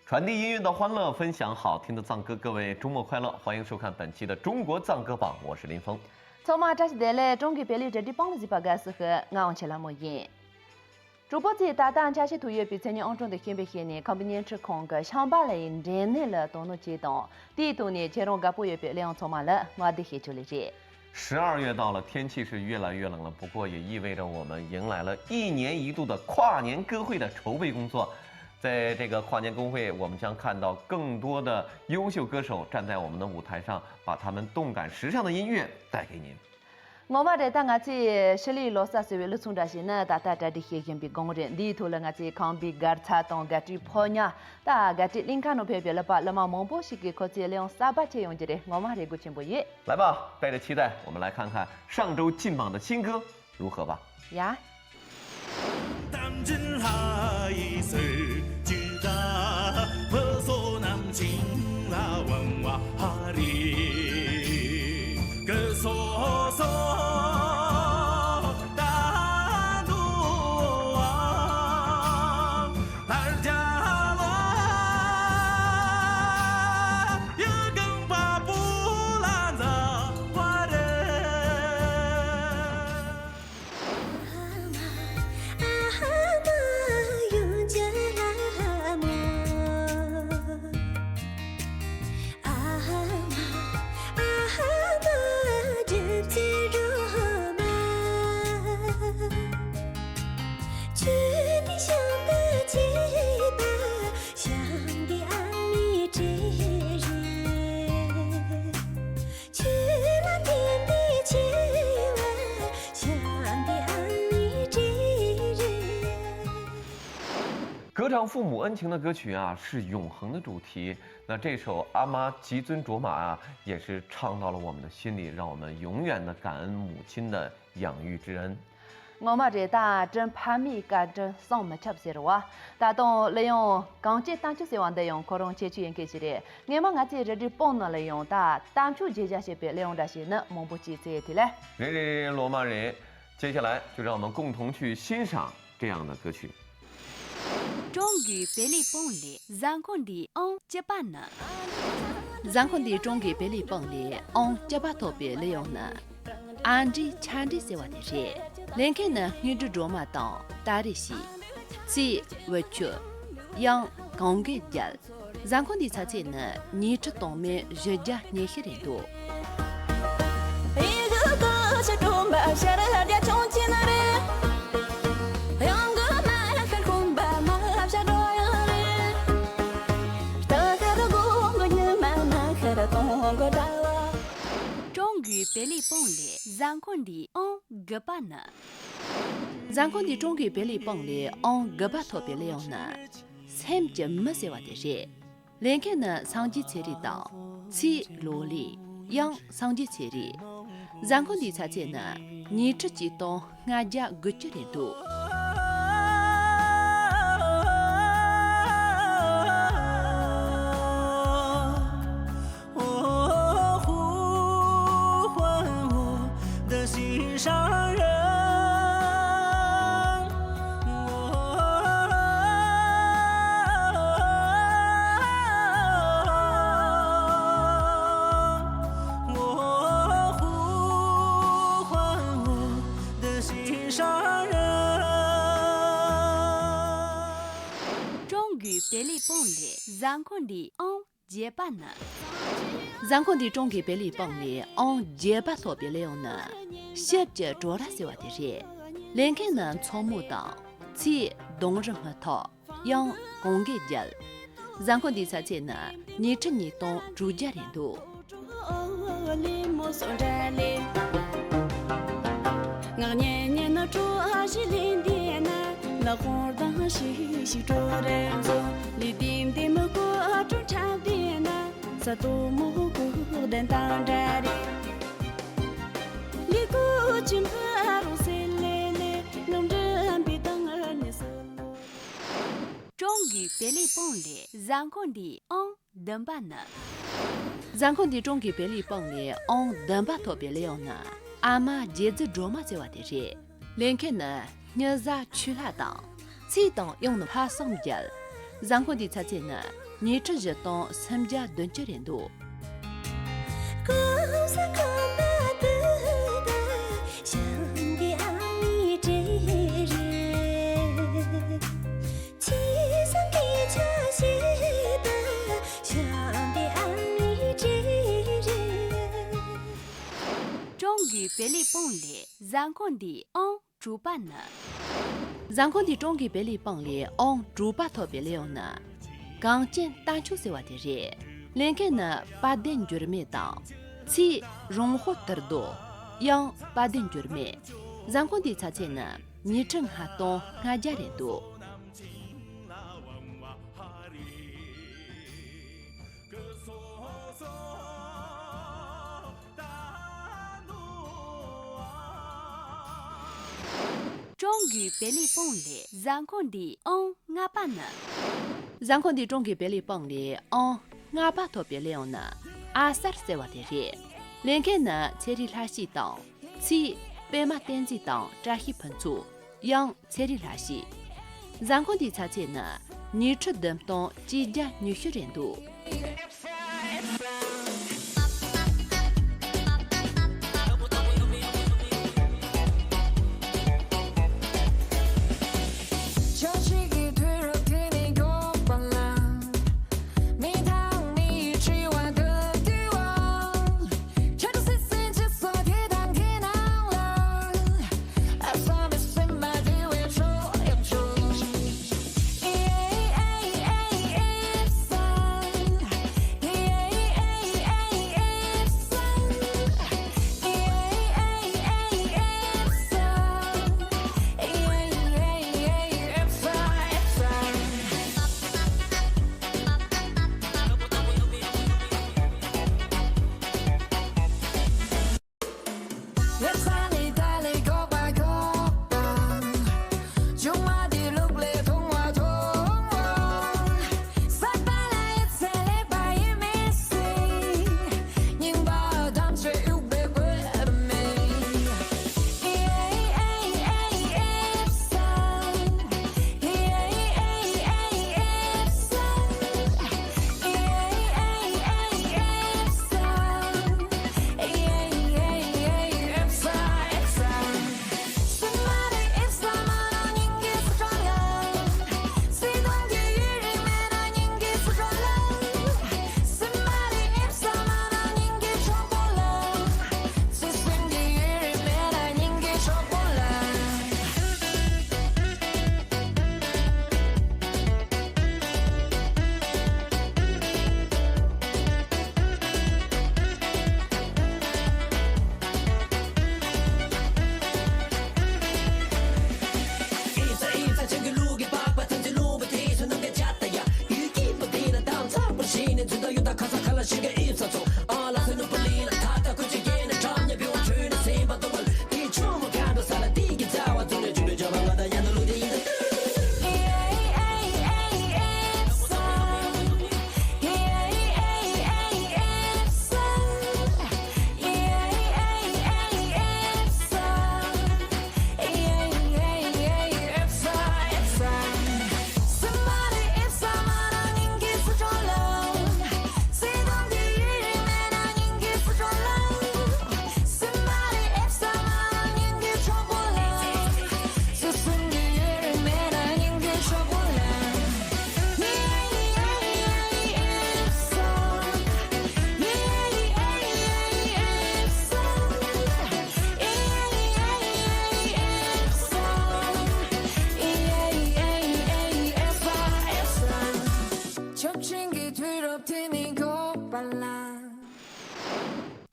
传递音乐的欢乐，分享好听的藏歌，各位周末快乐！欢迎收看本期的中国藏歌榜，我是林峰。从马扎西带来中国别里这地帮子把个适合俺起来莫言。主播在大大家些土月比前年安中的偏别些年，抗比年吃空个上班来人内了都能接到，第一多年前容个不月别两从马了，我的些就来这。12月到了，天气是越来越冷了，不过也意味着我们迎来了1年1度的跨年歌会的筹备工作。在这个跨年歌会，我们将看到更多的优秀歌手站在我们的舞台上，把他们动感时尚的音乐带给您。我们在当下在十里罗萨水路从这些呢，大的些人比工人，里头了我在康比格查当个去泡呢，大个在林卡诺偏别了吧，那么蒙波西给靠在两300千用着的，我们还过全部耶。来吧，带着期待，我们来看看上周进榜的新歌如何吧。呀。歌唱父母恩情的歌曲啊，是永恒的主题。那这首《阿妈吉尊卓玛》啊，也是唱到了我们的心里，让我们永远的感恩母亲的养育之恩。我们这大真怕米干真上没吃不些哇，大东利用刚接当就是往的用可能解决应该是的，我们这这里帮了利用大当初节假些别利用这些呢，蒙不记这的嘞。人罗马人，接下来就让我们共同去欣赏这样的歌曲。终于别离崩裂，让คนดีอง接班呢。让คนดี终于别离崩裂，อง接班特别利用呢。安吉强的是我的事，连看呢，女主卓玛当大的戏，是为求让公给家，让คนดี才呢，你这当面热家年轻人多。一个个是东北下的大家从前那里。终于别离崩裂，让คนดีอง个班呢。让คนดี终于别离崩裂，อง个班特别利用呢。sem je没些我的事，连看呢，上级车里到，起罗里，养上级车里，让คนดี才呢，你这几栋俺家个这里多。别离崩裂，让คนดีอง接班呢。让คนดี终于别离崩裂，อง接班特别利用呢。写着做了些我的事，连看呢，草木当，起动人和他，养公给家，让คนดี才呢，你这你当主家人多。我年年那做是零点呢。那活当西西做人做，你点点么过做差点呢，啥都么过等当着的，你过去怕路谁来来，弄人比当儿你死了。终于别离崩裂，让คนดีอง等班呢。让คนดี终于别离崩裂，อง等班特别利用呢。阿妈节子琢磨这我的事，连看呢。日子去拉当，这当用的怕上街，然后的才在呢，你这日当参加蹲着人多。终于别离崩裂，然后的主办呢？然后的中给别离崩裂，主办特别了呢。刚见单出se wa的人，连个呢八点就没到，其融合得多，样八点就没。然后的查见呢，你正哈东俺家人多。终于别离崩裂，然后的俺办呢？然后的中给别离崩裂，俺爸特别了呢。阿萨se wa的人，连个呢切里拉西当，其白马电子当扎起喷出，样切里拉西。然后的查见呢，你吃的当几家女学人多。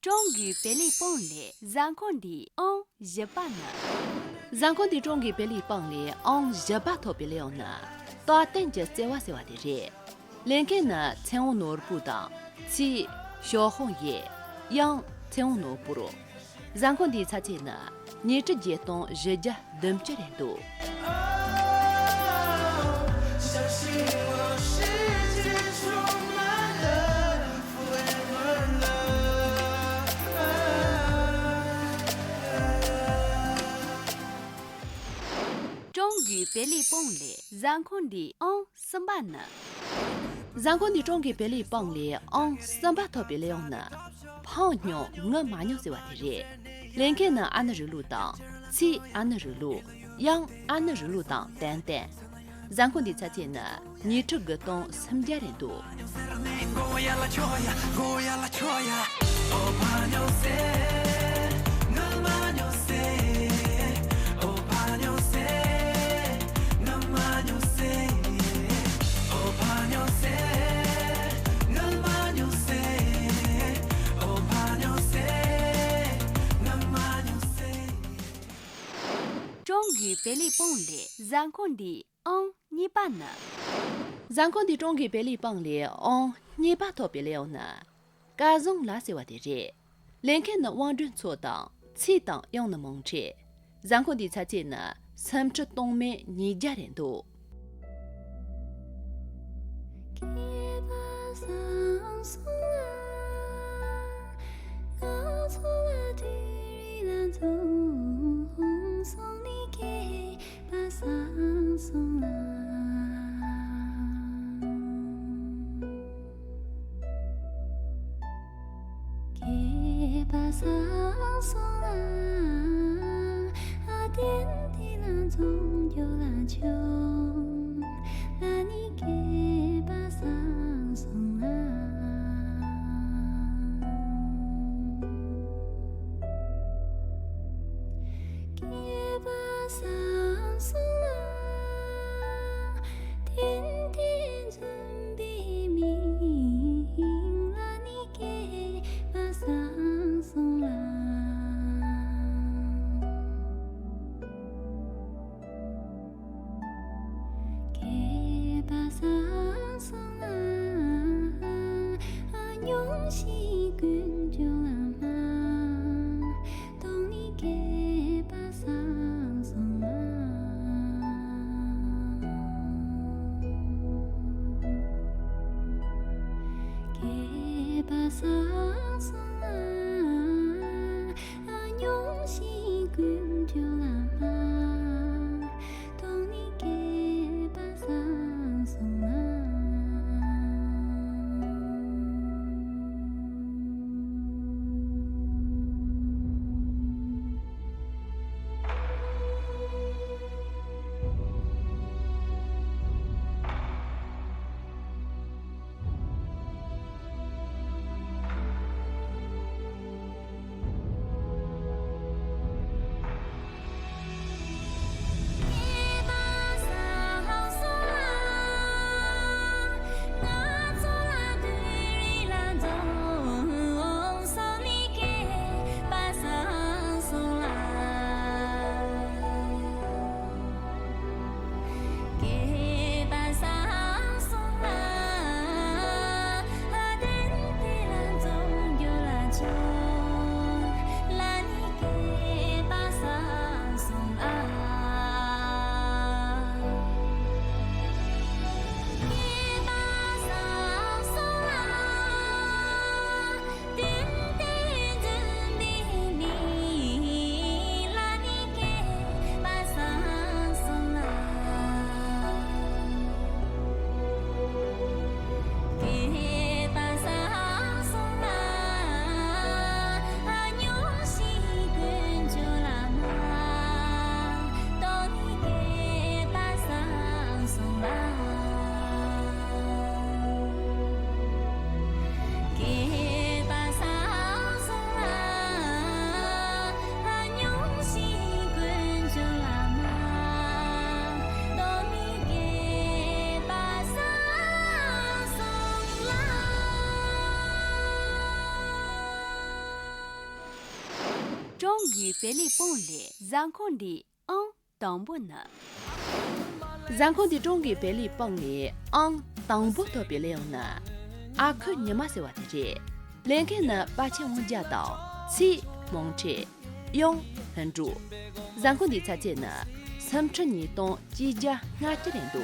终于别离崩裂，然后的日办呢？然后的中给别离崩裂，日办特别了呢。到等着se wa的人，连个呢前我努不当，其小红叶样前我努不如。然后的查见呢，你这阶段日家等着人多。终于别离崩裂，然后的什么呢？咱们的中给别里帮里，按三百套别里用呢，胖牛我马牛是话的人，连开呢安的日路当，七安的日路，羊安的日路当等等。咱们的车间呢，你这个东参加人多。中语别里蹦里，咱们的你办呢？咱们的中给别里帮里，你把套别了呢，家中拉些话的人，连开呢往人错当，气当用的蒙车，咱们的车间呢，参吃东面你家人多。中语别里蹦里，咱们的当不呢？咱们的中给别里帮里，当不特别了呢。阿克尼玛是话的人，连开呢8000万家道，七蒙车，用很住。咱们的车间呢，3年东几家俺这人多。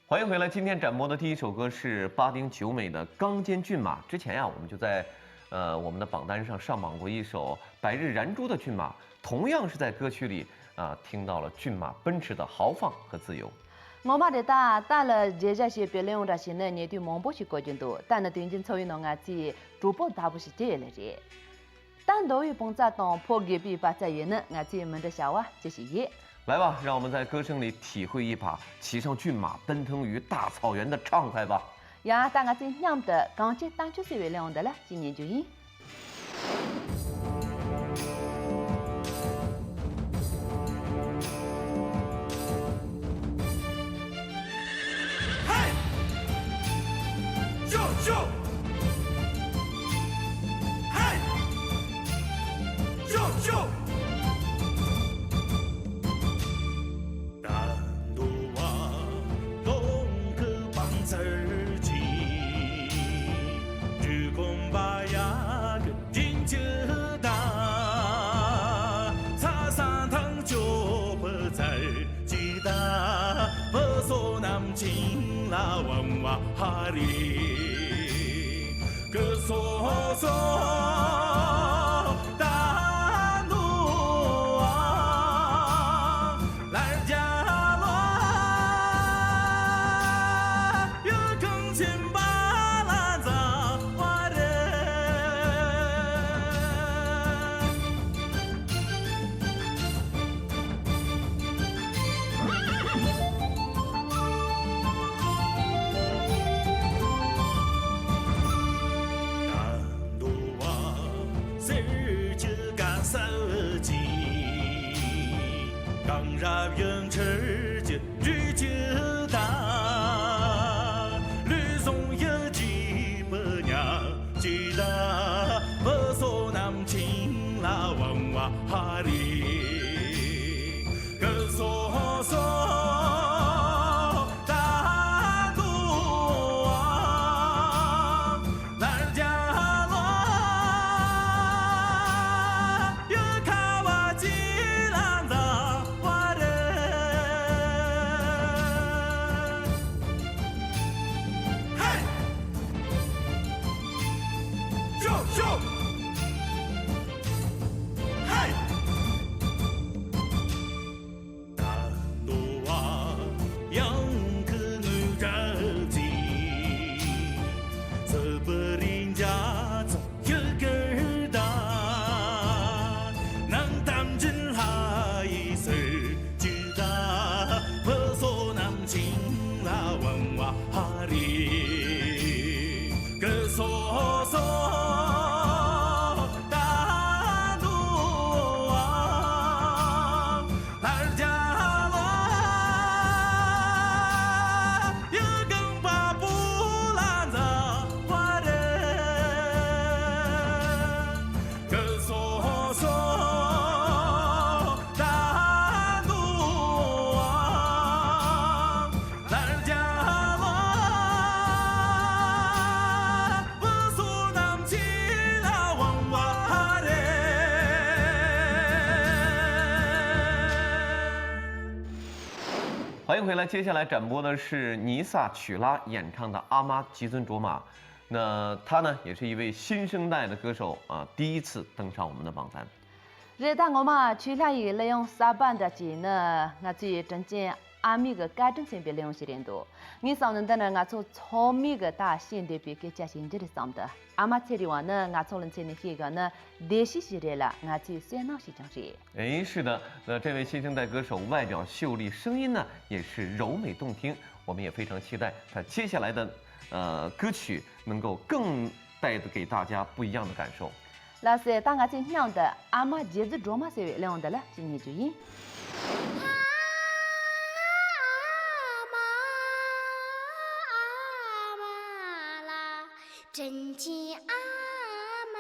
欢迎回来。今天展播的第一首歌是巴丁九美的《钢尖骏马》。之前呀，我们就在我们的榜单上上榜过一首百日燃珠的骏马，同样是在歌曲里听到了骏马奔驰的豪放和自由。我嘛的打了这些别人的些呢，你对蒙不去过军多，但那对进草原农啊子主播打不是这了这。但都有帮咱当破隔壁把在原呢，俺子们的小啊就是也。来吧，让我们在歌声里体会一把骑上骏马奔腾于大草原的畅快吧。呀，大家真娘的，刚才当就是为了的了，今年就赢。嗨，咻咻，嗨，咻咻。哈里，个嗦嗦大路啊，来家了，有更亲巴拉扎花人。让人吃着日就大，绿松有几百娘记得，不说南京啦文化哈里，个说说。欢迎回来，接下来展播的是尼萨曲拉演唱的《阿妈吉尊卓玛》。那他呢，也是一位新生代的歌手啊，第一次登上我们的榜单。热带我嘛，曲拉也利用沙班的技能，我最真正阿米个家政性别利用些点多。你上能的呢，我从糙米个大线的别个加新这里上的。阿妈这里话呢，我从人这里些个呢，联系起来了，我最先闹些讲些。哎，是的，那这位新生代歌手外表秀丽，声音呢也是柔美动听，我们也非常期待他接下来的歌曲能够更带给大家不一样的感受。那是大家最娘的阿妈节子卓玛是为了的了，今年就赢。真情阿妈。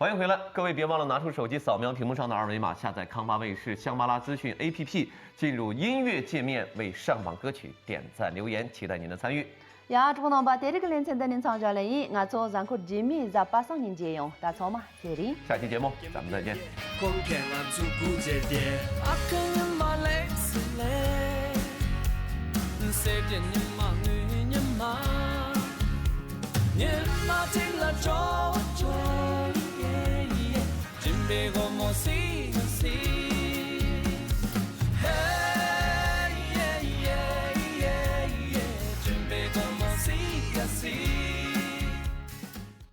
欢迎回来，各位别忘了拿出手机扫描屏幕上的二维码，下载康巴卫视香巴拉资讯 APP， 进入音乐界面为上榜歌曲点赞留言，期待您的参与。呀，中国把这个连线的您参加了一，我做咱可吉米在八上年节用，大错嘛，谢谢。下期节目咱们再见。你妈听了钟。